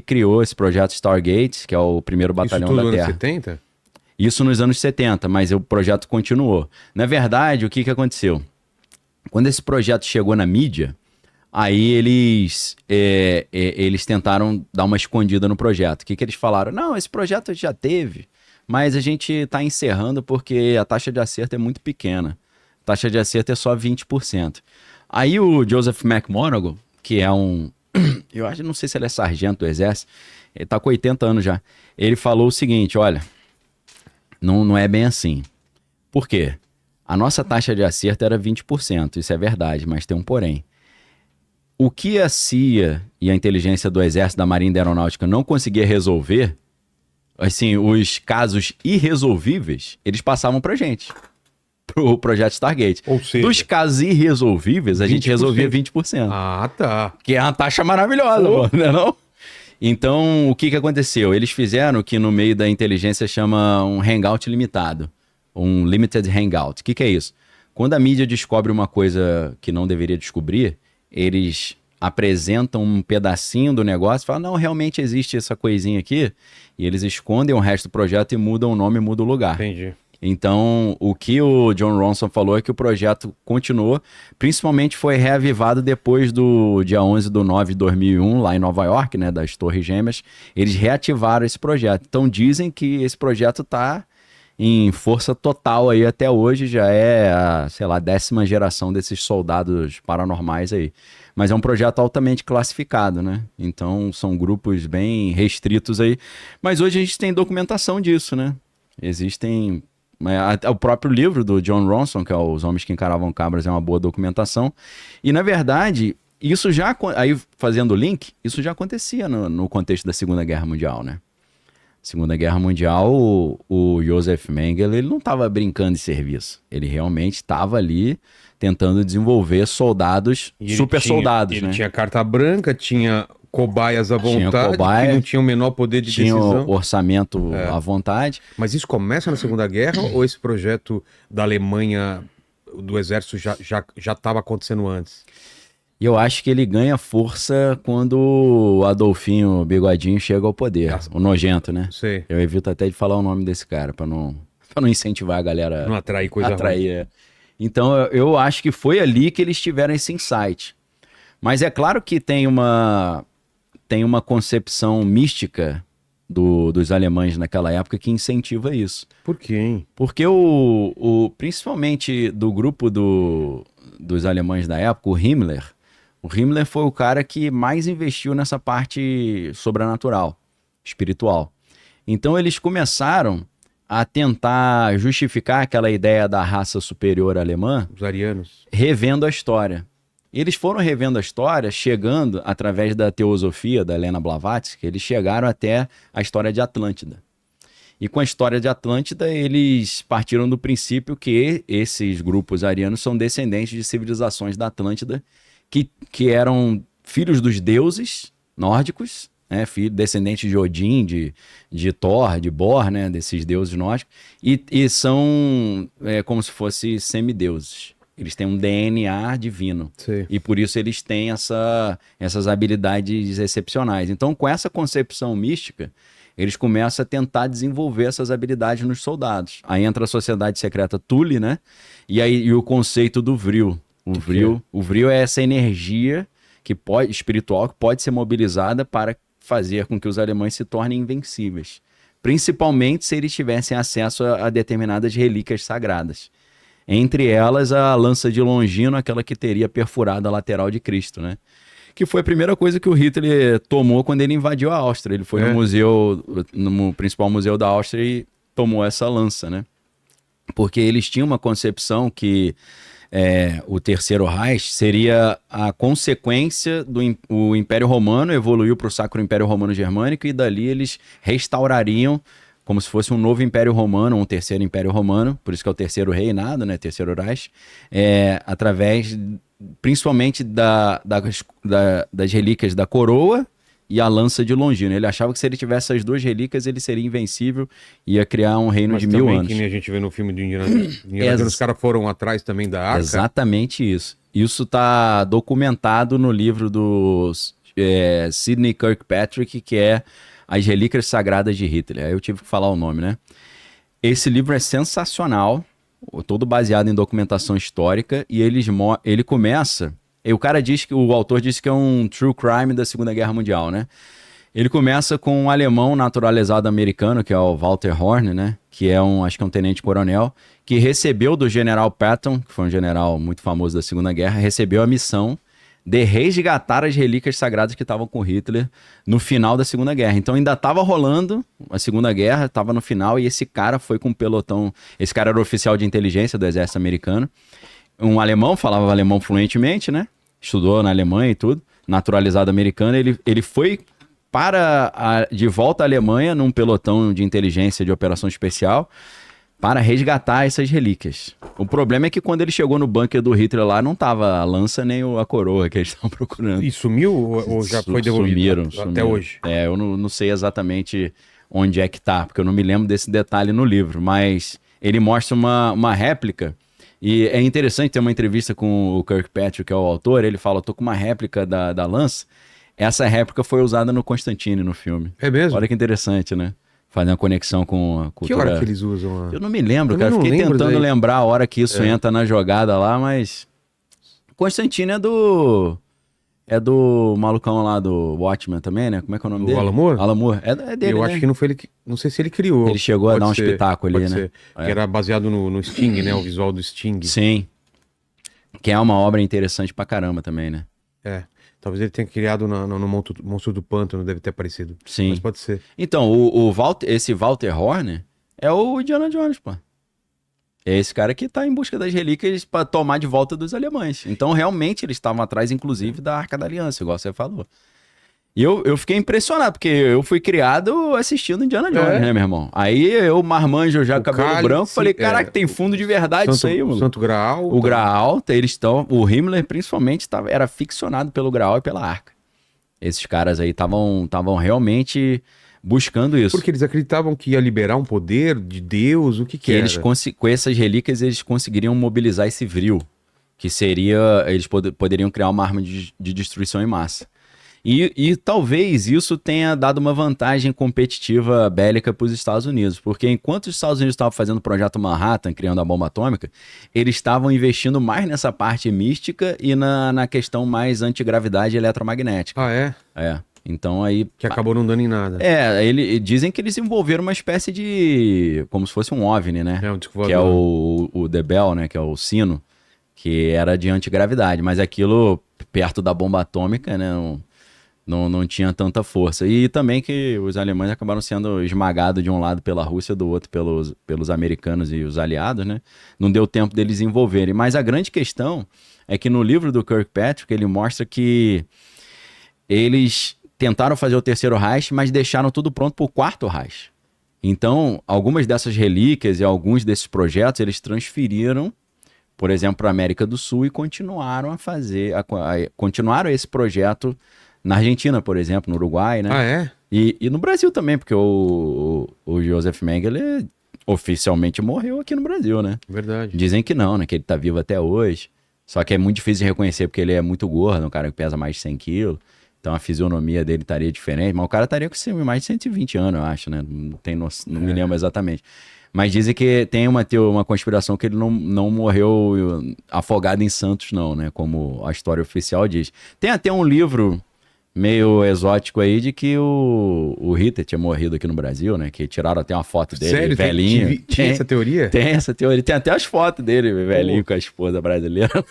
criou esse projeto Stargate, que é o primeiro batalhão da Terra. Isso tudo nos anos 70? Isso nos anos 70, mas o projeto continuou. Na verdade, o que aconteceu? Quando esse projeto chegou na mídia, aí eles tentaram dar uma escondida no projeto. O que eles falaram? Não, esse projeto já teve, mas a gente está encerrando porque a taxa de acerto é muito pequena. A taxa de acerto é só 20%. Aí o Joseph McMoneagle, que é eu acho, não sei se ele é sargento do exército, ele tá com 80 anos já. Ele falou o seguinte, olha, não é bem assim. Por quê? A nossa taxa de acerto era 20%, isso é verdade, mas tem um porém. O que a CIA e a inteligência do Exército, da Marinha e da Aeronáutica não conseguia resolver, assim, os casos irresolvíveis, eles passavam pra gente, pro projeto Stargate. Ou seja, dos casos irresolvíveis, a gente 20%. resolvia 20%. Ah, tá. Que é uma taxa maravilhosa, pô, não é não? Então, o que aconteceu? Eles fizeram o que no meio da inteligência chama um hangout limitado. Um limited hangout. O que é isso? Quando a mídia descobre uma coisa que não deveria descobrir, eles apresentam um pedacinho do negócio e falam, não, realmente existe essa coisinha aqui, e eles escondem o resto do projeto e mudam o nome e mudam o lugar. Entendi. Então, o que o John Ronson falou é que o projeto continuou, principalmente foi reavivado depois do dia 11/9/2001, lá em Nova York, né, das Torres Gêmeas, eles reativaram esse projeto. Então, dizem que esse projeto está em força total aí até hoje, já é a, sei lá, 10ª geração desses soldados paranormais aí. Mas é um projeto altamente classificado, né? Então, são grupos bem restritos aí. Mas hoje a gente tem documentação disso, né? Existem... O próprio livro do John Ronson, que é Os Homens que Encaravam Cabras, é uma boa documentação. E, na verdade, isso já... Aí, fazendo o link, isso já acontecia no contexto da Segunda Guerra Mundial, né? Segunda Guerra Mundial, o Joseph Mengele, ele não estava brincando de serviço. Ele realmente estava ali tentando desenvolver soldados, super soldados, né? Ele tinha carta branca, tinha cobaias à vontade, cobaia, que não tinha o menor poder de tinha decisão. Orçamento à vontade. Mas isso começa na Segunda Guerra ou esse projeto da Alemanha, do exército, já estava acontecendo antes? E eu acho que ele ganha força quando o Adolfinho Bigodinho chega ao poder. O nojento, né? Sei. Eu evito até de falar o nome desse cara, pra não incentivar a galera. Não atrair coisa ruim. Então, eu acho que foi ali que eles tiveram esse insight. Mas é claro que tem uma concepção mística dos alemães naquela época que incentiva isso. Por quê, hein? Porque principalmente do grupo dos alemães da época, o Himmler foi o cara que mais investiu nessa parte sobrenatural, espiritual. Então eles começaram a tentar justificar aquela ideia da raça superior alemã, Os arianos. revendo a história. Eles foram revendo a história, chegando, através da teosofia da Helena Blavatsky, eles chegaram até a história de Atlântida. E com a história de Atlântida, eles partiram do princípio que esses grupos arianos são descendentes de civilizações da Atlântida, que eram filhos dos deuses nórdicos, né, descendentes de Odin, de Thor, de Bor, né, desses deuses nórdicos, e são como se fossem semideuses. Eles têm um DNA divino. Sim. E por isso eles têm essas habilidades excepcionais. Então, com essa concepção mística, eles começam a tentar desenvolver essas habilidades nos soldados. Aí entra a sociedade secreta Thule, né? E o conceito do Vril. O Vril é essa energia espiritual que pode ser mobilizada para fazer com que os alemães se tornem invencíveis. Principalmente se eles tivessem acesso a determinadas relíquias sagradas. Entre elas, a lança de Longino, aquela que teria perfurado a lateral de Cristo, né? Que foi a primeira coisa que o Hitler tomou quando ele invadiu a Áustria. Ele foi no principal museu da Áustria e tomou essa lança, né? Porque eles tinham uma concepção que o Terceiro Reich seria a consequência do Império Romano, evoluiu para o Sacro Império Romano Germânico e dali eles restaurariam como se fosse um novo Império Romano, um terceiro Império Romano, por isso que é o Terceiro Reinado, né, Terceiro Reich, através principalmente das relíquias da coroa e a lança de Longino. Ele achava que se ele tivesse as duas relíquias, ele seria invencível e ia criar um reino de 1000 anos. Mas também, que nem a gente vê no filme do Indiana Jones, os caras foram atrás também da arca. Exatamente isso. Isso está documentado no livro Sidney Kirkpatrick, que é As Relíquias Sagradas de Hitler. Aí eu tive que falar o nome, né? Esse livro é sensacional, todo baseado em documentação histórica, e ele começa... E o autor disse que é um true crime da Segunda Guerra Mundial, né? Ele começa com um alemão naturalizado americano, que é o Walter Horn, né? Que é acho que é um tenente-coronel, que recebeu do general Patton, que foi um general muito famoso da Segunda Guerra, recebeu a missão de resgatar as relíquias sagradas que estavam com Hitler no final da Segunda Guerra. Então ainda estava rolando a Segunda Guerra, estava no final, e esse cara foi com um pelotão. Esse cara era oficial de inteligência do exército americano. Um alemão, falava alemão fluentemente, né? Estudou na Alemanha e tudo, naturalizado americano. Ele foi de volta à Alemanha num pelotão de inteligência de operação especial para resgatar essas relíquias. O problema é que quando ele chegou no bunker do Hitler lá, não tava a lança nem a coroa que eles estavam procurando. E sumiu ou já foi devolvido? Sumiram. Até hoje? Eu não sei exatamente onde é que tá, porque eu não me lembro desse detalhe no livro, mas ele mostra uma réplica. E é interessante ter uma entrevista com o Kirkpatrick, que é o autor. Ele fala, eu tô com uma réplica da lança. Essa réplica foi usada no Constantine, no filme. É mesmo? Olha que interessante, né? Fazer uma conexão com a cultura. Que hora que eles usam? Eu não me lembro, cara. Fiquei tentando lembrar a hora que isso entra na jogada lá, mas... Constantine é do malucão lá do Watchmen também, né? Como é que é o nome dele? O Alan Moore? Alan Moore. É dele, Eu né? acho que não foi ele que... Não sei se ele criou. Ele chegou a dar um espetáculo ali, né? Que era baseado no Sting, né? O visual do Sting. Sim. Que é uma obra interessante pra caramba também, né? É. Talvez ele tenha criado no Monstro do Pântano, deve ter aparecido. Sim. Mas pode ser. Então, esse Walter Horn é o Indiana Jones, pô. É esse cara que tá em busca das relíquias pra tomar de volta dos alemães. Então, realmente, eles estavam atrás, inclusive, da Arca da Aliança, igual você falou. E eu fiquei impressionado, porque eu fui criado assistindo Indiana Jones, né, meu irmão? Aí eu, marmanjo já, cabelo branco, falei, caraca, tem fundo de verdade isso aí, mano. Santo Graal. O Graal, eles estão... O Himmler, principalmente, era ficcionado pelo Graal e pela Arca. Esses caras aí estavam realmente buscando isso. Porque eles acreditavam que ia liberar um poder de Deus, o que era? Com essas relíquias, eles conseguiriam mobilizar esse vril, que seria... Eles poderiam criar uma arma de destruição em massa. E talvez isso tenha dado uma vantagem competitiva bélica para os Estados Unidos, porque enquanto os Estados Unidos estavam fazendo o projeto Manhattan, criando a bomba atômica, eles estavam investindo mais nessa parte mística e na questão mais antigravidade eletromagnética. Ah, é? É. Então aí... Que acabou não dando em nada. Dizem que eles envolveram uma espécie de... como se fosse um OVNI, né? Que é o The Bell, né? Que é o sino, que era de antigravidade, mas aquilo perto da bomba atômica, né? Não tinha tanta força. E também que os alemães acabaram sendo esmagados de um lado pela Rússia, do outro pelos americanos e os aliados, né? Não deu tempo deles envolverem. Mas a grande questão é que no livro do Kirkpatrick, ele mostra que eles tentaram fazer o terceiro Reich, mas deixaram tudo pronto para o quarto Reich. Então, algumas dessas relíquias e alguns desses projetos, eles transferiram, por exemplo, para a América do Sul e continuaram continuaram esse projeto na Argentina, por exemplo, no Uruguai, né? Ah, é? E no Brasil também, porque o Joseph Mengele oficialmente morreu aqui no Brasil, né? Verdade. Dizem que não, né? Que ele tá vivo até hoje. Só que é muito difícil de reconhecer, porque ele é muito gordo, um cara que pesa mais de 100 quilos. Então a fisionomia dele estaria diferente. Mas o cara estaria com mais de 120 anos, eu acho, né? Não me lembro exatamente. Mas dizem que tem uma conspiração que ele não morreu afogado em Santos, não, né? Como a história oficial diz. Tem até um livro meio exótico aí de que o Hitler tinha morrido aqui no Brasil, né? Que tiraram até uma foto dele, sério? velhinho. Tinha essa teoria? Tem essa teoria. Tem até as fotos dele, velhinho, com a esposa brasileira.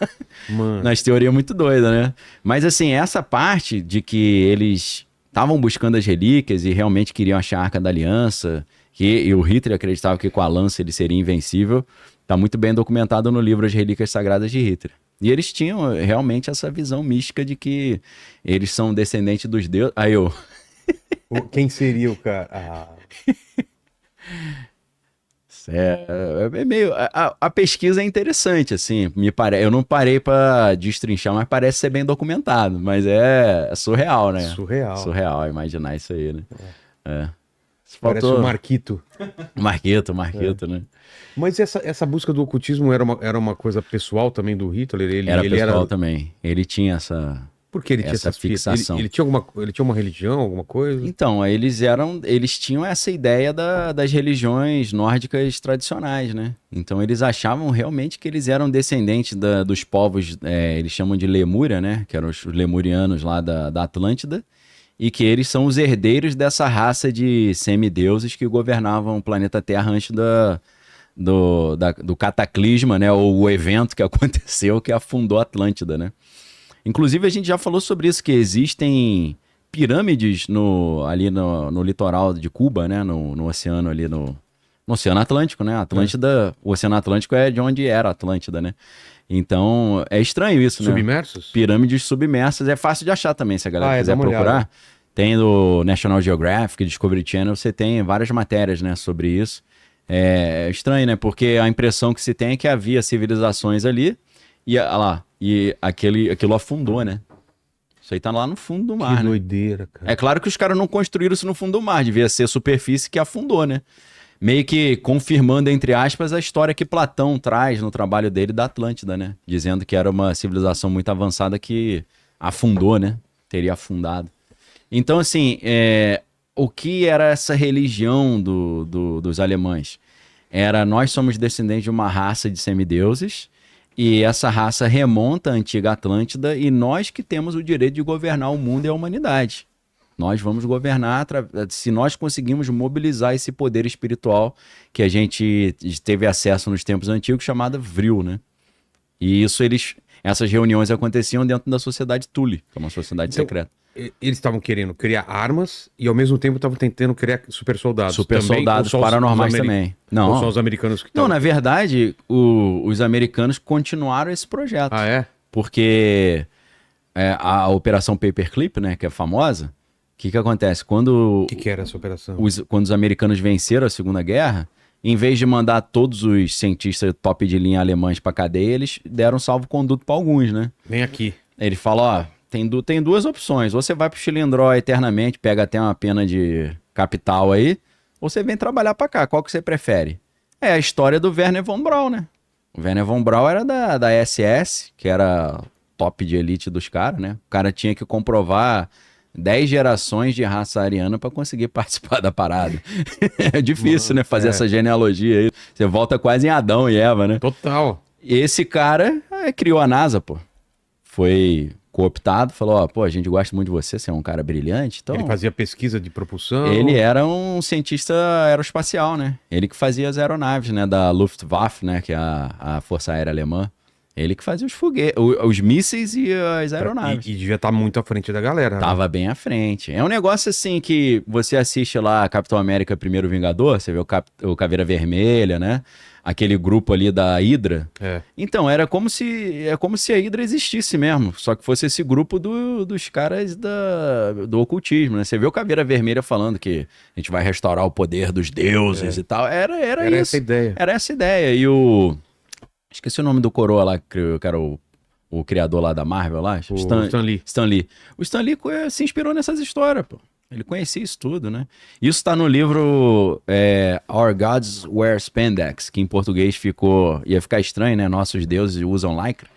Mano. Nas teorias muito doidas, né? Mas assim, essa parte de que eles estavam buscando as relíquias e realmente queriam achar a Arca da Aliança, e o Hitler acreditava que com a lança ele seria invencível, tá muito bem documentado no livro As Relíquias Sagradas de Hitler. E eles tinham realmente essa visão mística de que eles são descendentes dos deuses. Aí eu... Quem seria o cara? Ah. É meio... A pesquisa é interessante, assim, me parece. Eu não parei para destrinchar, mas parece ser bem documentado. Mas é surreal, né? Surreal imaginar isso aí, né? Parece o Marquito. Marquito, né? Mas essa busca do ocultismo era uma coisa pessoal também do Hitler? Era pessoal também. Ele tinha Por que ele tinha essa essas fixação. Ele tinha uma religião, alguma coisa? Então, eles tinham essa ideia das religiões nórdicas tradicionais, né? Então eles achavam realmente que eles eram descendentes dos povos, eles chamam de Lemúria, né? Que eram os lemurianos lá da Atlântida, e que eles são os herdeiros dessa raça de semideuses que governavam o planeta Terra antes do cataclisma, né? Ou o evento que aconteceu que afundou a Atlântida, né? Inclusive, a gente já falou sobre isso, que existem pirâmides ali no litoral de Cuba, né? No oceano ali, no Oceano Atlântico, né? Atlântida, o Oceano Atlântico é de onde era a Atlântida, né? Então, é estranho isso, né? Submersos? Pirâmides submersas. É fácil de achar também, se a galera quiser dá uma procurar. olhada. Tem do National Geographic, Discovery Channel, você tem várias matérias, né, sobre isso. É estranho, né? Porque a impressão que se tem é que havia civilizações ali e aquilo afundou, né? Isso aí tá lá no fundo do mar, Que né? doideira, cara. É claro que os caras não construíram isso no fundo do mar, devia ser a superfície que afundou, né? Meio que confirmando, entre aspas, a história que Platão traz no trabalho dele da Atlântida, né? Dizendo que era uma civilização muito avançada que afundou, né? Teria afundado. Então, assim, o que era essa religião dos alemães? Nós somos descendentes de uma raça de semideuses, e essa raça remonta à antiga Atlântida, e nós que temos o direito de governar o mundo e a humanidade. Nós vamos governar se nós conseguimos mobilizar esse poder espiritual que a gente teve acesso nos tempos antigos, chamado Vril, né? E essas reuniões aconteciam dentro da sociedade Thule, que é uma sociedade secreta. Eles estavam querendo criar armas e ao mesmo tempo estavam tentando criar super soldados. Super também, soldados ou só paranormais também. Não. Ou só os americanos que Não, estavam... na verdade, os americanos continuaram esse projeto. Ah, é? Porque a Operação Paperclip, né, que é famosa, o que acontece? Quando O que era essa operação? quando os americanos venceram a Segunda Guerra, em vez de mandar todos os cientistas top de linha alemães pra cadeia, eles deram salvo-conduto pra alguns, né? Vem aqui. Ele fala, ó, tem duas opções. Ou você vai pro Chilindró eternamente, pega até uma pena de capital aí, ou você vem trabalhar pra cá. Qual que você prefere? É a história do Werner von Braun, né? O Werner von Braun era da SS, que era top de elite dos caras, né? O cara tinha que comprovar 10 gerações de raça ariana pra conseguir participar da parada. É difícil, né? Fazer essa genealogia aí. Você volta quase em Adão e Eva, né? Total. E esse cara criou a NASA, pô. Foi cooptado, falou, ó, pô, a gente gosta muito de você é um cara brilhante, então... Ele fazia pesquisa de propulsão. Ele era um cientista aeroespacial, né? Ele que fazia as aeronaves, né? Da Luftwaffe, né? Que é a Força Aérea Alemã. Ele que fazia os foguetes, os mísseis e as aeronaves. E devia estar muito à frente da galera. Né? Tava bem à frente. É um negócio assim que você assiste lá Capitão América Primeiro Vingador, você vê o Caveira Vermelha, né? Aquele grupo ali da Hydra. É. Então, é como se a Hydra existisse mesmo, só que fosse esse grupo dos caras do ocultismo, né? Você vê o Caveira Vermelha falando que a gente vai restaurar o poder dos deuses e tal. Era isso. Essa a ideia. Era essa ideia. E esqueci o nome do coroa lá, que era o criador lá da Marvel lá. Stan Lee. Stan Lee. O Stan Lee se inspirou nessas histórias, pô. Ele conhecia isso tudo, né? Isso tá no livro Our Gods Wear Spandex, que em português ia ficar estranho, né? Nossos deuses usam lycra.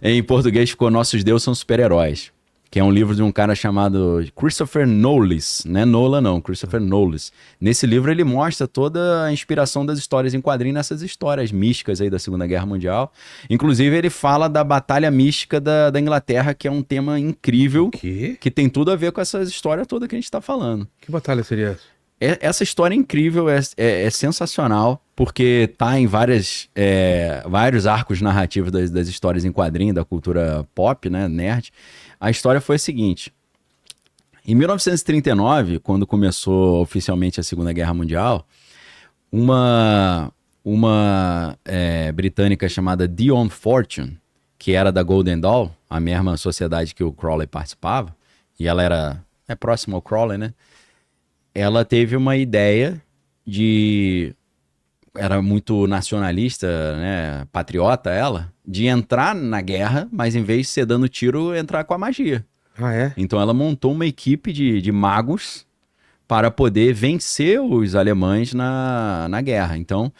Em português ficou Nossos Deuses São Super-Heróis, que é um livro de um cara chamado Christopher Knowles, não é Nolan não, Christopher Knowles. Nesse livro ele mostra toda a inspiração das histórias em quadrinhos nessas histórias místicas aí da Segunda Guerra Mundial. Inclusive ele fala da Batalha Mística da Inglaterra, que é um tema incrível, que tem tudo a ver com essa história toda que a gente tá falando. Que batalha seria essa? Essa história é incrível, é sensacional, porque tá em vários arcos narrativos das histórias em quadrinho, da cultura pop, né, nerd. A história foi a seguinte: em 1939, quando começou oficialmente a Segunda Guerra Mundial, uma britânica chamada Dion Fortune, que era da Golden Dawn, a mesma sociedade que o Crowley participava, e ela é próxima ao Crowley, né? Ela teve uma ideia era muito nacionalista, né, patriota de entrar na guerra, mas em vez de ser dando tiro, entrar com a magia. Ah, é? Então ela montou uma equipe de magos para poder vencer os alemães na guerra. Então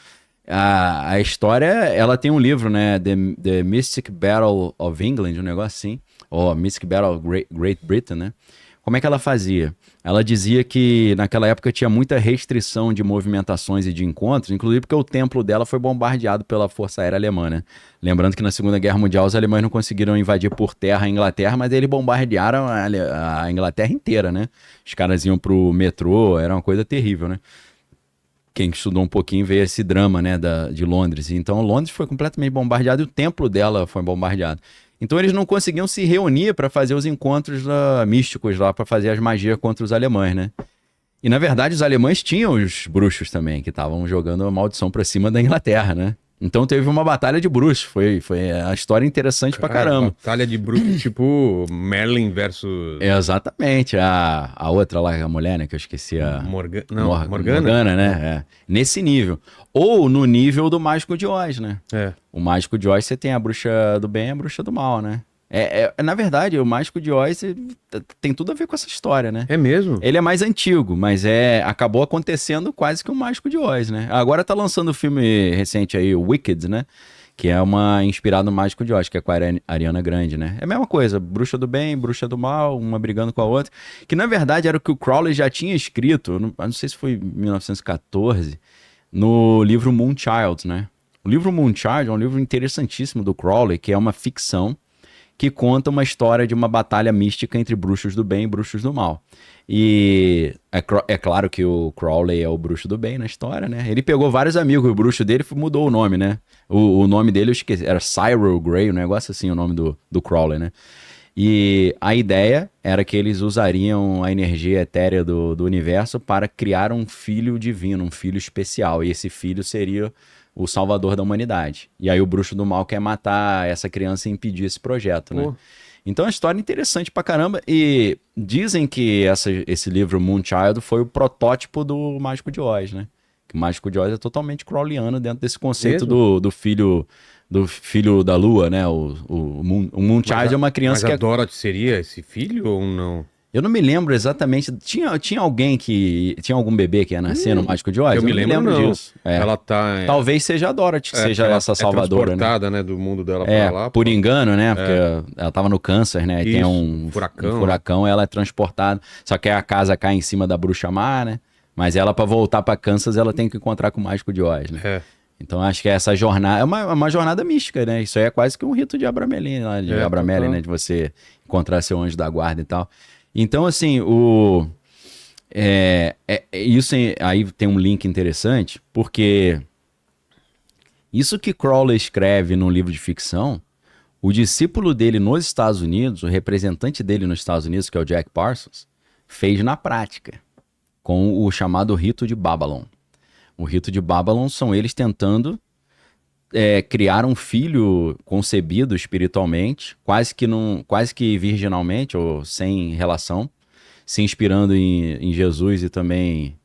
A história, ela tem um livro, né? The Mystic Battle of England, um negócio assim. Ou Mystic Battle of Great Britain, né? Como é que ela fazia? Ela dizia que naquela época tinha muita restrição de movimentações e de encontros, inclusive porque o templo dela foi bombardeado pela Força Aérea Alemã, né? Lembrando que na Segunda Guerra Mundial os alemães não conseguiram invadir por terra a Inglaterra, mas eles bombardearam a Inglaterra inteira, né? Os caras iam pro metrô, era uma coisa terrível, né? Quem estudou um pouquinho vê esse drama, né, de Londres. Então Londres foi completamente bombardeado e o templo dela foi bombardeado. Então eles não conseguiam se reunir para fazer os encontros místicos lá, para fazer as magias contra os alemães, né? E na verdade os alemães tinham os bruxos também, que estavam jogando a maldição para cima da Inglaterra, né? Então teve uma batalha de bruxos, foi a história interessante pra caramba. Batalha de bruxos, tipo Merlin versus... Exatamente, a outra lá, a mulher, né, que eu esqueci a... Morgana? Morgana, né? É. Nesse nível. Ou no nível do Mágico de Oz, né? É. O Mágico de Oz, você tem a bruxa do bem e a bruxa do mal, né? Na verdade, o Mágico de Oz tem tudo a ver com essa história, né? É mesmo? Ele é mais antigo, mas acabou acontecendo quase que o Mágico de Oz, né? Agora tá lançando o filme recente aí, o Wicked, né? Que é inspirado no Mágico de Oz, que é com a Ariana Grande, né? É a mesma coisa, bruxa do bem, bruxa do mal, uma brigando com a outra. Que na verdade era o que o Crowley já tinha escrito, não sei se foi em 1914, no livro Moonchild, né? O livro Moonchild é um livro interessantíssimo do Crowley, que é uma ficção que conta uma história de uma batalha mística entre bruxos do bem e bruxos do mal. E é claro que o Crowley é o bruxo do bem na história, né? Ele pegou vários amigos, o bruxo dele mudou o nome, né? O nome dele eu esqueci, era Cyril Grey, um negócio assim, o nome do Crowley, né? E a ideia era que eles usariam a energia etérea do universo para criar um filho divino, um filho especial. E esse filho seria o salvador da humanidade. E aí o bruxo do mal quer matar essa criança e impedir esse projeto, né? Então é uma história interessante pra caramba. E dizem que esse livro Moonchild foi o protótipo do Mágico de Oz, né? Que o Mágico de Oz é totalmente crowleyano dentro desse conceito do filho da lua, né? O Moonchild é uma criança mas a Dorothy seria esse filho ou não? Eu não me lembro exatamente. Tinha alguém tinha algum bebê que ia nascer no Mágico de Oz? Eu me lembro disso. Ela tá... Talvez seja a Dorothy, que seja essa salvadora, transportada, né? Do mundo dela pra lá. Por engano, né? Porque ela tava no câncer, né? E tem um furacão, ela é transportada. Só que a casa cai em cima da bruxa má, né? Mas ela, pra voltar pra Kansas, ela tem que encontrar com o Mágico de Oz, né? É. Então acho que essa jornada é uma jornada mística, né? Isso aí é quase que um rito de Abramelin, né? Abramelin, né? De você encontrar seu anjo da guarda e tal. Então, assim, isso aí tem um link interessante, porque isso que Crowley escreve num livro de ficção, o discípulo dele nos Estados Unidos, o representante dele nos Estados Unidos, que é o Jack Parsons, fez na prática, com o chamado rito de Babylon. O rito de Babylon são eles tentando criar um filho concebido espiritualmente, quase que virginalmente ou sem relação, se inspirando em Jesus e também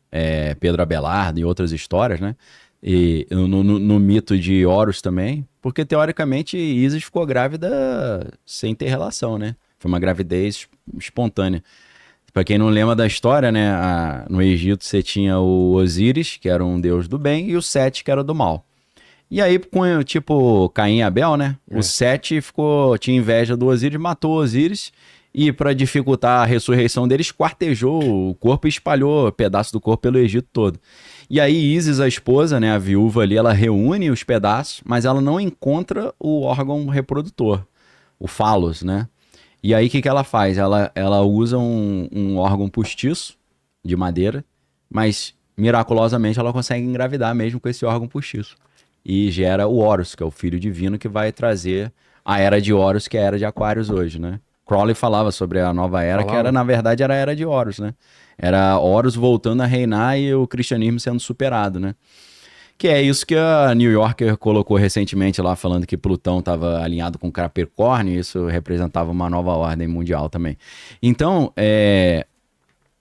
Pedro Abelardo e outras histórias, né? E no mito de Horus também, porque teoricamente Isis ficou grávida sem ter relação, né? Foi uma gravidez espontânea. Para quem não lembra da história, né? No Egito você tinha o Osíris, que era um deus do bem, e o Sete, que era do mal. E aí, com tipo Caim e Abel, né? O Sete tinha inveja do Osíris, matou o Osíris e, para dificultar a ressurreição dele, esquartejou o corpo e espalhou pedaços do corpo pelo Egito todo. E aí Isis, a esposa, né, a viúva ali, ela reúne os pedaços, mas ela não encontra o órgão reprodutor, o fálus, né? E aí o que ela faz? Ela usa um órgão postiço de madeira, mas miraculosamente ela consegue engravidar mesmo com esse órgão postiço. E gera o Horus, que é o filho divino que vai trazer a era de Horus, que é a era de Aquários hoje, né? Crowley falava sobre a nova era, que na verdade era a era de Horus, né? Era Horus voltando a reinar e o cristianismo sendo superado, né? Que é isso que a New Yorker colocou recentemente lá, falando que Plutão estava alinhado com Capricórnio, e isso representava uma nova ordem mundial também. Então,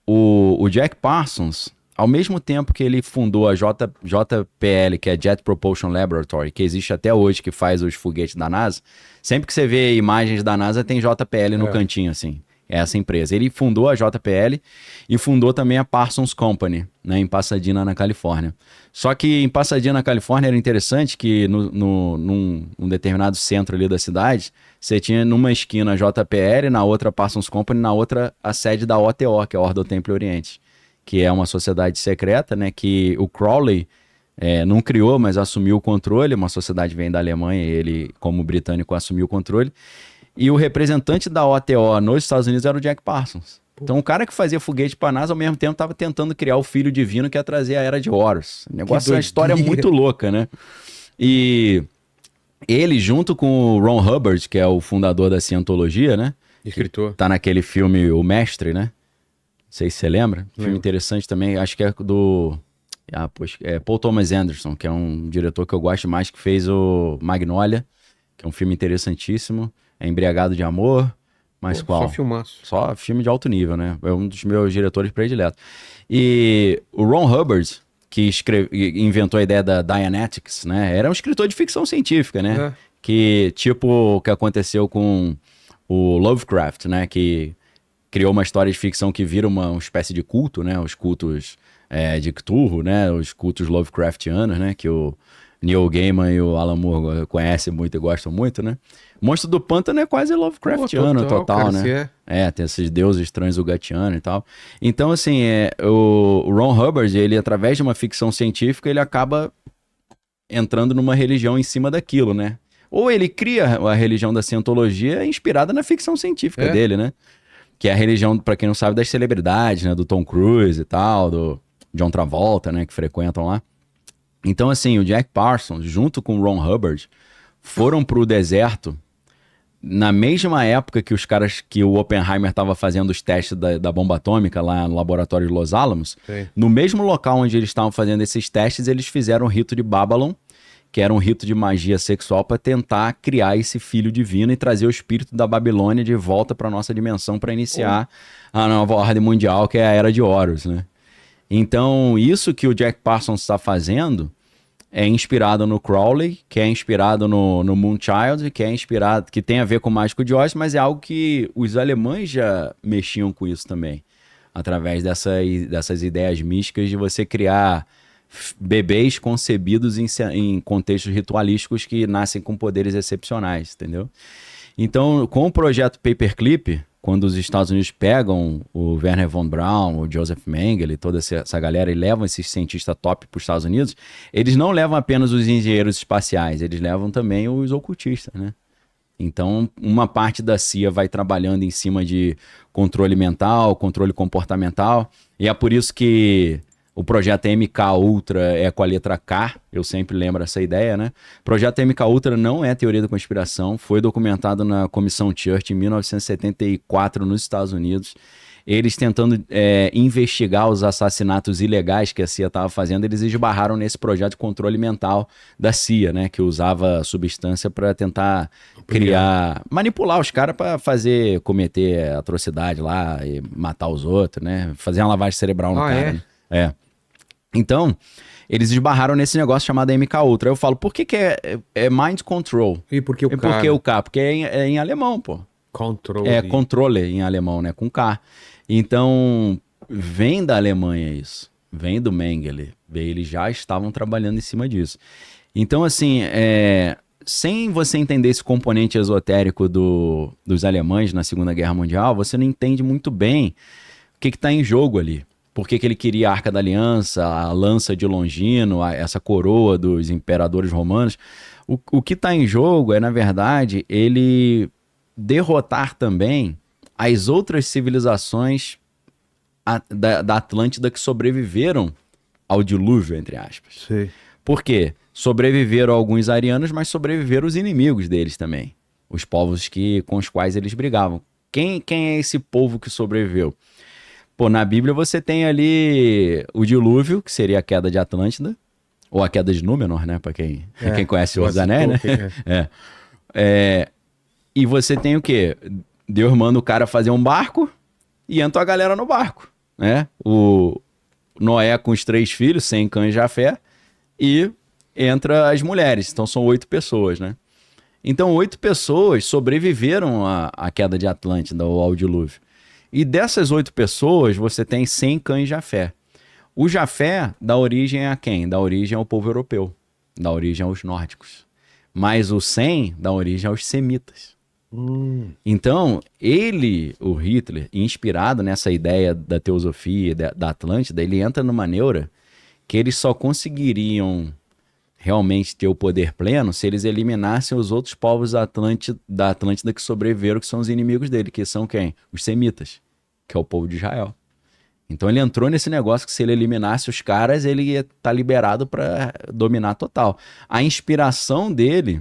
o Jack Parsons, ao mesmo tempo que ele fundou a JPL, que é Jet Propulsion Laboratory, que existe até hoje, que faz os foguetes da NASA, sempre que você vê imagens da NASA, tem JPL no cantinho, assim. essa empresa. Ele fundou a JPL e fundou também a Parsons Company, né, em Pasadena, na Califórnia. Só que em Pasadena, na Califórnia, era interessante que num determinado centro ali da cidade, você tinha numa esquina a JPL, na outra a Parsons Company, na outra a sede da OTO, que é a Ordem do Templo Oriente, que é uma sociedade secreta, né, que o Crowley não criou, mas assumiu o controle. Uma sociedade vem da Alemanha e ele, como britânico, assumiu o controle. E o representante da OTO nos Estados Unidos era o Jack Parsons. Então o cara que fazia foguete para a NASA, ao mesmo tempo, estava tentando criar o filho divino que ia trazer a Era de Horus. O negócio é uma história muito louca, né? E ele, junto com o Ron Hubbard, que é o fundador da Cientologia, né? Escritor. Tá naquele filme O Mestre, né? Não sei se você lembra. Filme interessante também, acho que é do... Paul Thomas Anderson, que é um diretor que eu gosto mais, que fez o Magnolia, que é um filme interessantíssimo. É Embriagado de Amor, mas qual? Só filmaço. Só filme de alto nível, né? É um dos meus diretores prediletos. E o Ron Hubbard, que inventou a ideia da Dianetics, né? Era um escritor de ficção científica, né? Que, tipo o que aconteceu com o Lovecraft, né? Que criou uma história de ficção que vira uma espécie de culto, né? Os cultos de Cthulhu, né? Os cultos Lovecraftianos, né? Que o Neil Gaiman e o Alan Moore conhecem muito e gostam muito, né? Monstro do Pântano é quase Lovecraftiano total, né? Tem esses deuses transugatianos e tal. Então, assim, o Ron Hubbard, ele, através de uma ficção científica, ele acaba entrando numa religião em cima daquilo, né? Ou ele cria a religião da Cientologia inspirada na ficção científica dele, né? Que é a religião, pra quem não sabe, das celebridades, né? Do Tom Cruise e tal, do John Travolta, né? Que frequentam lá. Então, assim, o Jack Parsons, junto com o Ron Hubbard, foram pro deserto na mesma época que os caras, que o Oppenheimer estava fazendo os testes da bomba atômica lá no laboratório de Los Alamos. Sim. No mesmo local onde eles estavam fazendo esses testes, eles fizeram o rito de Babylon, que era um rito de magia sexual para tentar criar esse filho divino e trazer o espírito da Babilônia de volta para nossa dimensão para iniciar a nova ordem mundial, que é a Era de Horus, né? Então, isso que o Jack Parsons está fazendo é inspirado no Crowley, que é inspirado no Moonchild, que é inspirado, que tem a ver com o Mágico de Oz, mas é algo que os alemães já mexiam com isso também, através dessas ideias místicas de você criar bebês concebidos em contextos ritualísticos que nascem com poderes excepcionais, entendeu? Então, com o projeto Paperclip, quando os Estados Unidos pegam o Wernher von Braun, o Joseph Mengele, toda essa galera, e levam esses cientistas top para os Estados Unidos, eles não levam apenas os engenheiros espaciais, eles levam também os ocultistas, né? Então, uma parte da CIA vai trabalhando em cima de controle mental, controle comportamental, e é por isso que o projeto MK Ultra é com a letra K, eu sempre lembro essa ideia, né? O projeto MK Ultra não é teoria da conspiração, foi documentado na Comissão Church em 1974 nos Estados Unidos. Eles tentando investigar os assassinatos ilegais que a CIA estava fazendo, eles esbarraram nesse projeto de controle mental da CIA, né? Que usava substância para tentar manipular os caras para cometer atrocidade lá e matar os outros, né? Fazer uma lavagem cerebral no cara. Né? Então, eles esbarraram nesse negócio chamado MK Ultra. Eu falo, por que é mind control? E por que o K? Por que o K? Porque é em alemão, pô. Controle. É controle em alemão, né? Com K. Então, vem da Alemanha isso. Vem do Mengele. Eles já estavam trabalhando em cima disso. Então, assim, sem você entender esse componente esotérico dos alemães na Segunda Guerra Mundial, você não entende muito bem o que está em jogo ali. Por que ele queria a Arca da Aliança, a lança de Longino, essa coroa dos imperadores romanos. O que está em jogo é, na verdade, ele derrotar também as outras civilizações da Atlântida que sobreviveram ao dilúvio, entre aspas. Sim. Por quê? Sobreviveram alguns arianos, mas sobreviveram os inimigos deles também. Os povos com os quais eles brigavam. Quem é esse povo que sobreviveu? Pô, na Bíblia você tem ali o dilúvio, que seria a queda de Atlântida, ou a queda de Númenor, né? Pra quem conhece os Anéis, né? E você tem o quê? Deus manda o cara fazer um barco e entra a galera no barco, né? O Noé com os 3 filhos, Sem, Cã e Jafé, e entra as mulheres. Então são 8 pessoas, né? Então 8 pessoas sobreviveram à queda de Atlântida ou ao dilúvio. E dessas 8 pessoas, você tem 100 cães Jafé. O Jafé dá origem a quem? Dá origem ao povo europeu, dá origem aos nórdicos. Mas o Sem dá origem aos semitas. Então, ele, o Hitler, inspirado nessa ideia da teosofia, da Atlântida, ele entra numa neura que eles só conseguiriam realmente ter o poder pleno se eles eliminassem os outros povos da Atlântida que sobreviveram, que são os inimigos dele, que são quem? Os semitas, que é o povo de Israel. Então ele entrou nesse negócio que se ele eliminasse os caras, ele ia estar liberado para dominar total. A inspiração dele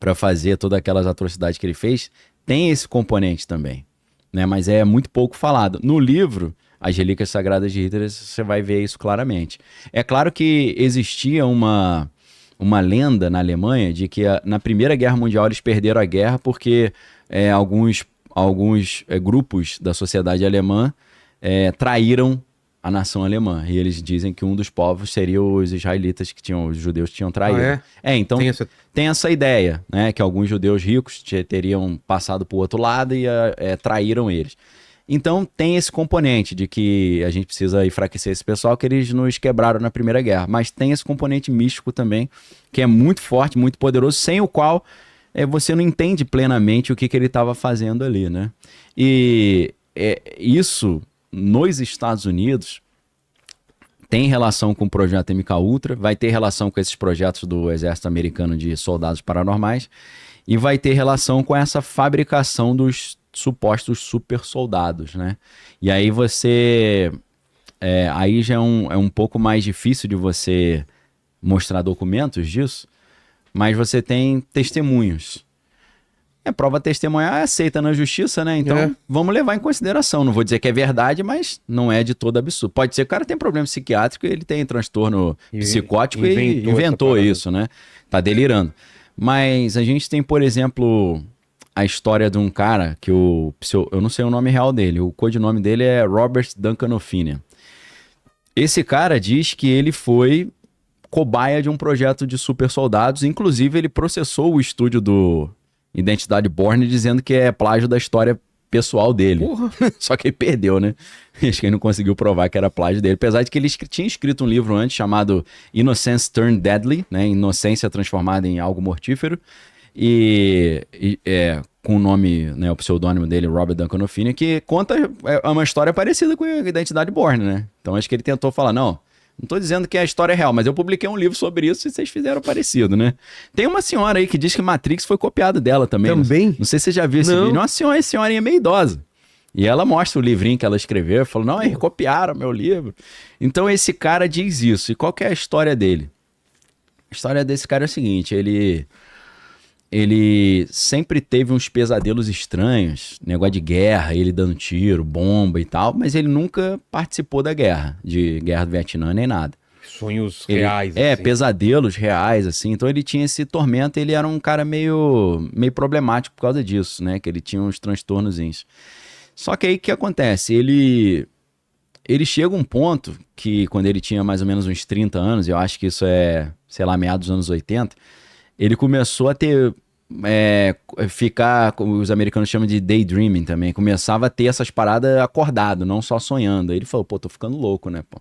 para fazer todas aquelas atrocidades que ele fez tem esse componente também, né? Mas é muito pouco falado. No livro As Relíquias Sagradas de Hitler, você vai ver isso claramente. É claro que existia uma lenda na Alemanha de que na Primeira Guerra Mundial eles perderam a guerra porque alguns grupos da sociedade alemã traíram a nação alemã. E eles dizem que um dos povos seria os israelitas, os judeus que tinham traído. Então tem essa ideia, né? Que alguns judeus ricos teriam passado para o outro lado e traíram eles. Então tem esse componente de que a gente precisa enfraquecer esse pessoal, que eles nos quebraram na Primeira Guerra. Mas tem esse componente místico também, que é muito forte, muito poderoso, sem o qual você não entende plenamente o que ele estava fazendo ali, né? E isso, nos Estados Unidos, tem relação com o projeto MKUltra, vai ter relação com esses projetos do Exército Americano de soldados paranormais e vai ter relação com essa fabricação dos supostos super soldados, né? E aí aí já é um pouco mais difícil de você mostrar documentos disso, mas você tem testemunhos. Prova testemunhar é aceita na justiça, né? Então vamos levar em consideração. Não vou dizer que é verdade, mas não é de todo absurdo. Pode ser que o cara tem problema psiquiátrico e ele tem transtorno psicótico e inventou isso, né? Tá delirando. Mas a gente tem, por exemplo, a história de um cara que eu não sei o nome real dele, o codinome dele é Robert Duncan O'Finian. Esse cara diz que ele foi cobaia de um projeto de super soldados, inclusive ele processou o estúdio do Identidade Borne dizendo que é plágio da história pessoal dele. Só que ele perdeu, né? Acho que ele não conseguiu provar que era plágio dele. Apesar de que ele tinha escrito um livro antes chamado Innocence Turned Deadly, né? Inocência transformada em algo mortífero. Com o nome, né, o pseudônimo dele, Robert Duncan O'Finian, que conta uma história parecida com a Identidade Borne, né? Então acho que ele tentou falar, não tô dizendo que a história é real, mas eu publiquei um livro sobre isso e vocês fizeram parecido, né? Tem uma senhora aí que diz que Matrix foi copiado dela também. Também? Não sei se você já viu esse vídeo. Uma senhorinha meio idosa. E ela mostra o livrinho que ela escreveu, falou, não, eles copiaram meu livro. Então esse cara diz isso. E qual que é a história dele? A história desse cara é a seguinte, ele sempre teve uns pesadelos estranhos, negócio de guerra, ele dando tiro, bomba e tal, mas ele nunca participou da guerra do Vietnã, nem nada. Sonhos reais. Assim. Pesadelos reais, assim. Então ele tinha esse tormento, ele era um cara meio problemático por causa disso, né? Que ele tinha uns transtornozinhos. Só que aí o que acontece? Ele chega a um ponto que quando ele tinha mais ou menos uns 30 anos, eu acho que isso sei lá, meados dos anos 80, ele começou a ter, os americanos chamam de daydreaming também, começava a ter essas paradas acordado, não só sonhando. Aí ele falou, tô ficando louco, né, pô?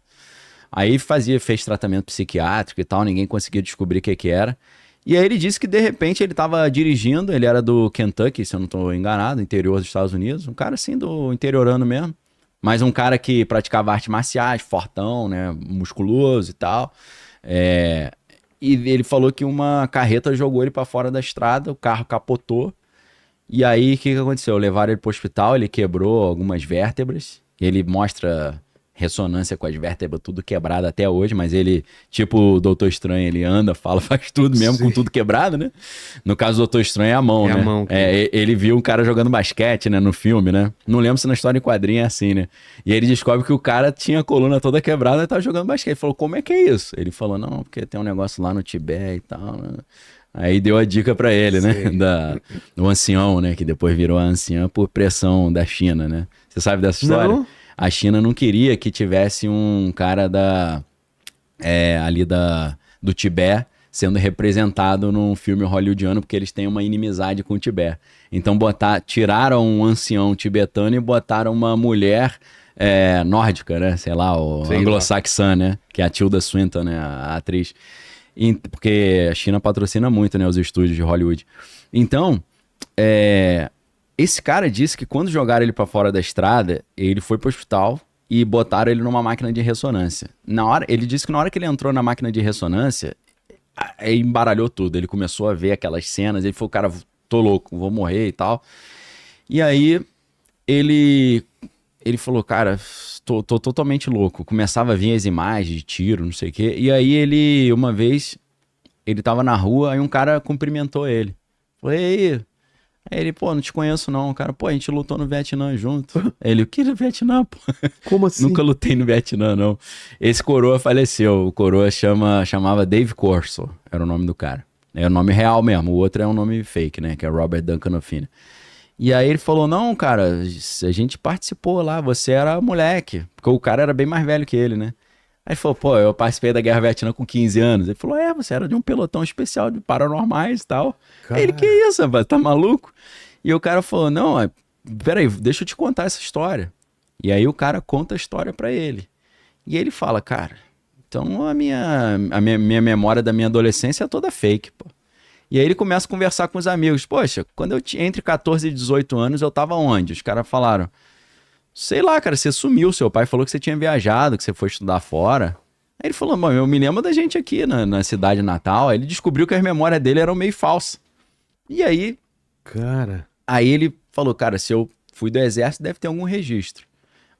Aí fez tratamento psiquiátrico e tal, ninguém conseguia descobrir o que era. E aí ele disse que de repente ele tava dirigindo, ele era do Kentucky, se eu não tô enganado, interior dos Estados Unidos, um cara assim do interiorano mesmo, mas um cara que praticava artes marciais, fortão, né, musculoso e tal. E ele falou que uma carreta jogou ele para fora da estrada, o carro capotou. E aí, o que aconteceu? Levaram ele pro hospital, ele quebrou algumas vértebras. Ele mostra ressonância com as vértebras tudo quebrado até hoje, mas ele, tipo o Doutor Estranho, ele anda, fala, faz tudo mesmo. Sim. Com tudo quebrado, né? No caso do Doutor Estranho é a mão, né? A mão, ele viu um cara jogando basquete, né, no filme, né? Não lembro se na história em quadrinho é assim, né? E ele descobre que o cara tinha a coluna toda quebrada e tava jogando basquete. Ele falou, como é que é isso? Ele falou, não, porque tem um negócio lá no Tibete e tal, né? Aí deu a dica pra ele, né? Do ancião, né? Que depois virou a anciã por pressão da China, né? Você sabe dessa história? Não. A China não queria que tivesse um cara do Tibete sendo representado num filme hollywoodiano, porque eles têm uma inimizade com o Tibete. Então tiraram um ancião tibetano e botaram uma mulher nórdica, né? Sei lá, anglo-saxã, né? Que é a Tilda Swinton, né? A atriz. Porque a China patrocina muito, né? Os estúdios de Hollywood. Então, esse cara disse que quando jogaram ele pra fora da estrada, ele foi pro hospital e botaram ele numa máquina de ressonância. Ele disse que na hora que ele entrou na máquina de ressonância, embaralhou tudo. Ele começou a ver aquelas cenas, ele falou, cara, tô louco, vou morrer e tal. E aí, ele falou, cara, tô totalmente louco. Começava a vir as imagens de tiro, não sei o quê. E aí uma vez, ele tava na rua, aí um cara cumprimentou ele. Falei, e aí? Aí ele, pô, não te conheço não. O cara, pô, a gente lutou no Vietnã junto. Ele, o que no Vietnã, pô? Como assim? Nunca lutei no Vietnã, não. Esse coroa faleceu. O coroa chamava Dave Corso, era o nome do cara. É o nome real mesmo. O outro é um nome fake, né? Que é Robert Duncan O'Finn. E aí ele falou, não, cara, a gente participou lá, você era moleque. Porque o cara era bem mais velho que ele, né? Aí ele falou, pô, eu participei da Guerra Vietnã com 15 anos. Ele falou, você era de um pelotão especial de paranormais e tal. Aí ele, que isso, rapaz, tá maluco? E o cara falou, não, peraí, deixa eu te contar essa história. E aí o cara conta a história pra ele. E ele fala, cara, então a minha memória da minha adolescência é toda fake, pô. E aí ele começa a conversar com os amigos. Poxa, quando eu tinha entre 14 e 18 anos, eu tava onde? Os caras falaram, sei lá, cara, você sumiu, seu pai falou que você tinha viajado, que você foi estudar fora. Aí ele falou, eu me lembro da gente aqui na cidade natal. Aí ele descobriu que as memórias dele eram meio falsas. E aí... Cara... Aí ele falou, cara, se eu fui do exército, deve ter algum registro.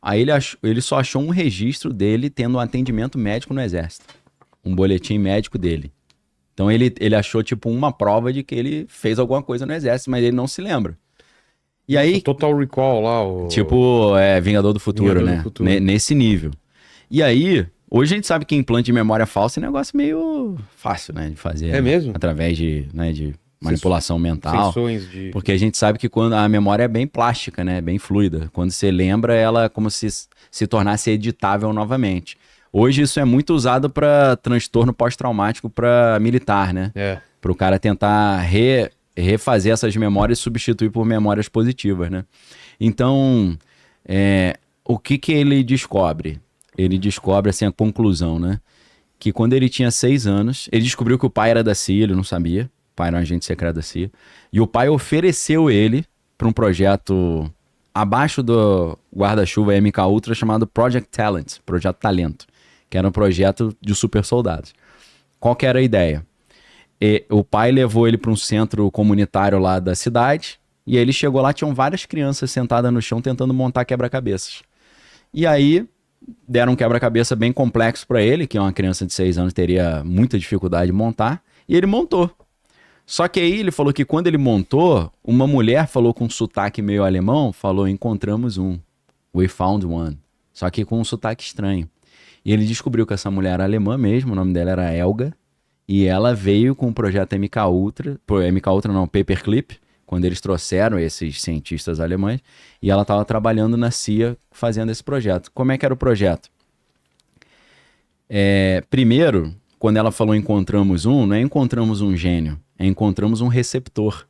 Aí ele só achou um registro dele tendo um atendimento médico no exército. Um boletim médico dele. Então ele achou, tipo, uma prova de que ele fez alguma coisa no exército, mas ele não se lembra. E aí... O Total Recall lá, Tipo, Vingador do Futuro, né? Nesse nível. E aí, hoje a gente sabe que implante de memória falsa é um negócio meio fácil, né? De fazer. É mesmo? Através de manipulação mental. Sensões de... Porque a gente sabe que quando a memória é bem plástica, né? Bem fluida. Quando você lembra, ela é como se tornasse editável novamente. Hoje isso é muito usado para transtorno pós-traumático para militar, né? Para o cara tentar refazer essas memórias e substituir por memórias positivas, né? Então, o que ele descobre? Ele descobre, assim, a conclusão, né? Que quando ele tinha 6 anos, ele descobriu que o pai era da CIA, ele não sabia. O pai era um agente secreto da CIA. E o pai ofereceu ele para um projeto abaixo do guarda-chuva MK Ultra chamado Project Talent, Projeto Talento, que era um projeto de super soldados. Qual que era a ideia? O pai levou ele para um centro comunitário lá da cidade, e aí ele chegou lá, tinham várias crianças sentadas no chão tentando montar quebra-cabeças. E aí deram um quebra-cabeça bem complexo para ele, que uma criança de 6 anos teria muita dificuldade de montar, e ele montou. Só que aí ele falou que quando ele montou, uma mulher falou com um sotaque meio alemão, falou, encontramos um, we found one, só que com um sotaque estranho. E ele descobriu que essa mulher era alemã mesmo, o nome dela era Helga, e ela veio com o projeto MK Ultra, Paperclip, quando eles trouxeram esses cientistas alemães, e ela estava trabalhando na CIA fazendo esse projeto. Como é que era o projeto? Primeiro, quando ela falou encontramos um, não é encontramos um gênio, é encontramos um receptor.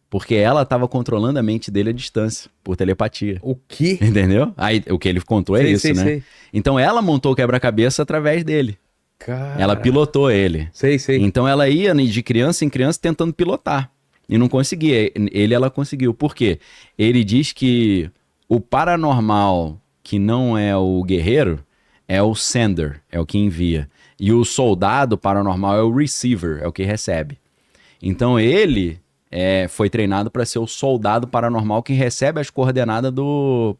Porque ela estava controlando a mente dele à distância, por telepatia. O quê? Entendeu? Aí o que ele contou é isso, né? Sei. Então ela montou o quebra-cabeça através dele. Cara... Ela pilotou ele. Sei. Então ela ia de criança em criança tentando pilotar. E não conseguia. Ela conseguiu. Por quê? Ele diz que o paranormal, que não é o guerreiro, é o sender, é o que envia. E o soldado paranormal é o receiver, é o que recebe. Então ele foi treinado para ser o soldado paranormal que recebe as coordenadas do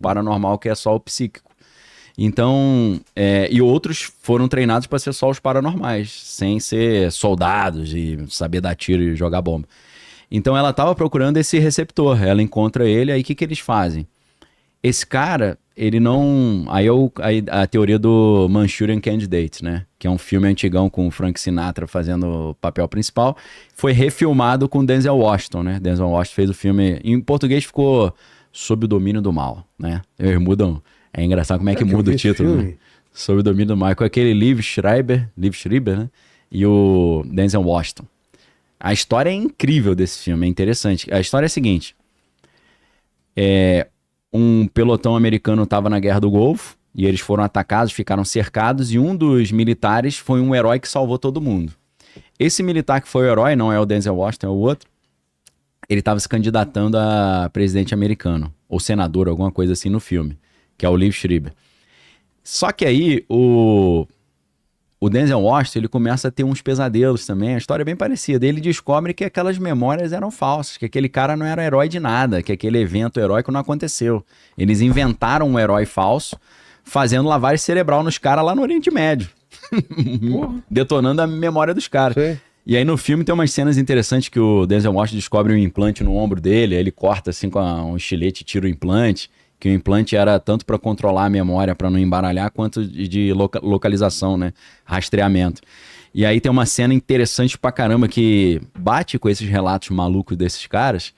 paranormal, que é só o psíquico. Então, e outros foram treinados para ser só os paranormais, sem ser soldados e saber dar tiro e jogar bomba. Então ela estava procurando esse receptor, ela encontra ele, aí o que eles fazem? Esse cara, ele não... Aí a teoria do Manchurian Candidate, né? Que é um filme antigão com o Frank Sinatra fazendo o papel principal. Foi refilmado com Denzel Washington, né? Denzel Washington fez o filme... Em português ficou Sob o Domínio do Mal, né? Eles mudam... É engraçado como é que muda o título, né? Sob o Domínio do Mal. Com aquele Liv Schreiber, né? e o Denzel Washington. A história é incrível desse filme, é interessante. A história é a seguinte. Um pelotão americano estava na Guerra do Golfo e eles foram atacados, ficaram cercados e um dos militares foi um herói que salvou todo mundo. Esse militar que foi o herói, não é o Denzel Washington, é o outro, ele estava se candidatando a presidente americano, ou senador, alguma coisa assim no filme, que é o Liev Schreiber. Só que aí o Denzel Washington, ele começa a ter uns pesadelos também, a história é bem parecida. Ele descobre que aquelas memórias eram falsas, que aquele cara não era herói de nada, que aquele evento heróico não aconteceu. Eles inventaram um herói falso, fazendo lavagem cerebral nos caras lá no Oriente Médio. Detonando a memória dos caras. Sei. E aí no filme tem umas cenas interessantes que o Denzel Washington descobre um implante no ombro dele, aí ele corta assim com um estilete e tira o implante, que o implante era tanto para controlar a memória, para não embaralhar, quanto de localização, né? Rastreamento. E aí tem uma cena interessante pra caramba que bate com esses relatos malucos desses caras,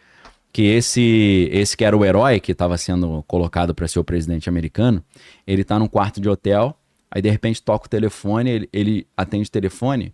que esse que era o herói que estava sendo colocado para ser o presidente americano, ele tá num quarto de hotel, aí de repente toca o telefone, ele atende o telefone,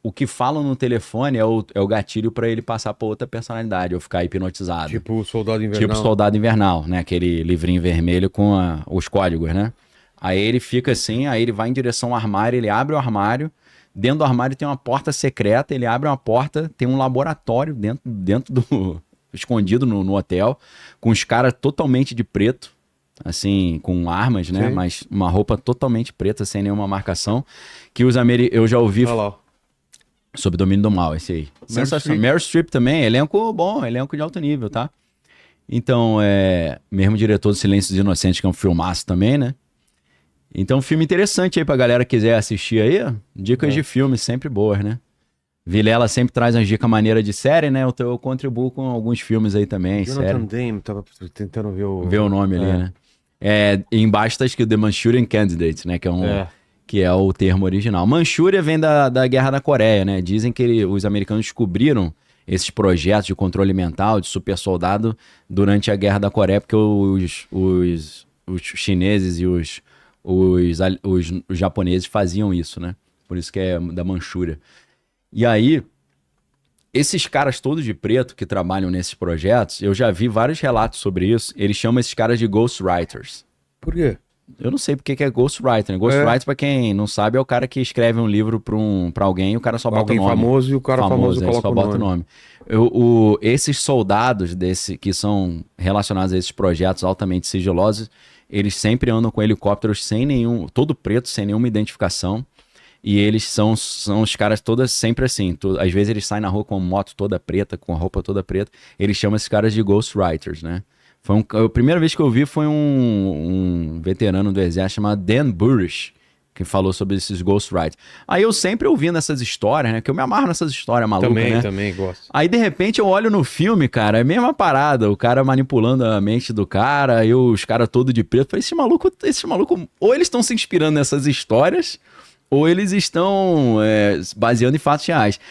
o que falam no telefone é o gatilho para ele passar para outra personalidade, ou ficar hipnotizado. Tipo o Soldado Invernal. Tipo Soldado Invernal, né? Aquele livrinho vermelho com os códigos, né? Aí ele fica assim, aí ele vai em direção ao armário, ele abre o armário, dentro do armário tem uma porta secreta, ele abre uma porta, tem um laboratório dentro do... escondido no hotel, com os caras totalmente de preto, assim, com armas, né? Sim. Mas uma roupa totalmente preta, sem nenhuma marcação, que eu já ouvi... Olha lá. Sob Domínio do Mal, esse aí. Sensacional. Meryl Streep também, elenco bom, elenco de alto nível, tá? Então, mesmo diretor do Silêncio dos Inocentes, que é um filmaço também, né? Então, filme interessante aí pra galera que quiser assistir aí. Dicas de filme sempre boas, né? Vilela sempre traz umas dicas maneiras de série, né? Eu contribuo com alguns filmes aí também, Jonathan série. Demme, tava tentando ver Ver o nome ali, né? Embaixo tá escrito The Manchurian Candidate, né? Que é o termo original. Manchúria vem da Guerra da Coreia, né? Dizem que os americanos descobriram esses projetos de controle mental, de super soldado, durante a Guerra da Coreia, porque os chineses e os japoneses faziam isso, né? Por isso que é da Manchúria. E aí, esses caras todos de preto que trabalham nesses projetos, eu já vi vários relatos sobre isso, eles chamam esses caras de ghostwriters. Por quê? Eu não sei porque que é ghostwriter, né? Ghostwriter, pra quem não sabe, é o cara que escreve um livro pra alguém e o cara só bota o nome. Alguém famoso e o cara famoso coloca só bota o nome. Esses soldados que são relacionados a esses projetos altamente sigilosos, eles sempre andam com helicópteros sem nenhum... Todo preto, sem nenhuma identificação. E eles são os caras todas sempre assim. Às vezes eles saem na rua com a moto toda preta, com a roupa toda preta. Eles chamam esses caras de ghostwriters, né? A primeira vez que eu vi foi um veterano do exército chamado Dan Burrish, que falou sobre esses ghostwriters. Aí eu sempre ouvindo essas histórias, né? Que eu me amarro nessas histórias malucas, né? Também gosto. Aí, de repente, eu olho no filme, cara, é a mesma parada. O cara manipulando a mente do cara, e os caras todos de preto. Falei, esse maluco... Ou eles estão se inspirando nessas histórias, ou eles estão baseando em fatos reais.